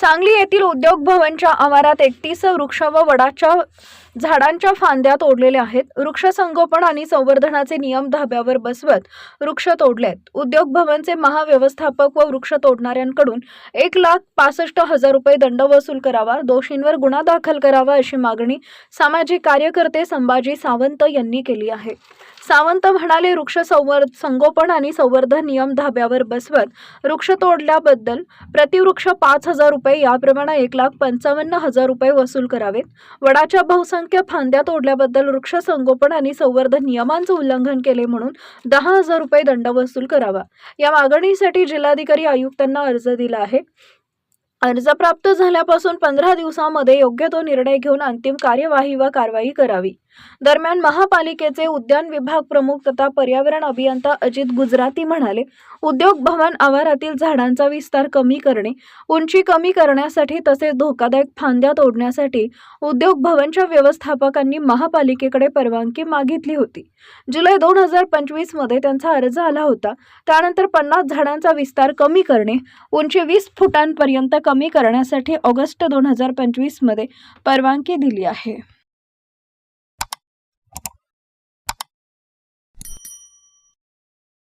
सांगली येथील उद्योग भवनच्या आवारात 31 वृक्ष व वडाच्या झाडांच्या फांद्या तोडलेल्या आहेत. वृक्ष संगोपन आणि संवर्धनाचे नियम धाब्यावर बसवत वृक्ष तोडलेत. उद्योग भवनचे महाव्यवस्थापक व वृक्ष तोडणाऱ्यांकडून 1,65,000 रुपये दंड वसूल करावा, दोषींवर गुन्हा दाखल करावा अशी मागणी सामाजिक कार्यकर्ते संभाजी सावंत यांनी केली आहे. सावंत म्हणाले, वृक्ष संगोपन आणि संवर्धन नियम धाब्यावर बसवत वृक्ष तोडल्याबद्दल प्रतिवृक्ष 5,000 रुपये याप्रमाणे 1,55,000 रुपये वसूल करावेत. वडाच्या बहुसंख्य फांद्या तोडल्याबद्दल वृक्ष संगोपन आणि संवर्धन नियमांचे उल्लंघन केले म्हणून 10,000 रुपये दंड वसूल करावा. या मागणीसाठी जिल्हाधिकारी आयुक्तांना अर्ज दिला आहे. अर्ज प्राप्त झाल्यापासून 15 दिवसांमध्ये योग्य तो निर्णय घेऊन अंतिम कार्यवाही व कारवाई करावी. दरम्यान महापालिकेचे उद्यान विभाग प्रमुख तथा पर्यावरण अभियंता अजित गुजराती म्हणाले, उद्योग भवन आवारातील झाडांचा विस्तार कमी करणे, उंची कमी करण्यासाठी तसेच धोकादायक फांद्या तोडण्यासाठी उद्योग भवनच्या व्यवस्थापकांनी महापालिकेकडे परवानगी मागितली होती. जुलै 2025 मध्ये त्यांचा अर्ज आला होता. त्यानंतर 50 झाडांचा विस्तार कमी करणे, उंची 20 फुटांपर्यंत कमी करण्यासाठी ऑगस्ट 2025 मध्ये परवानगी दिली आहे.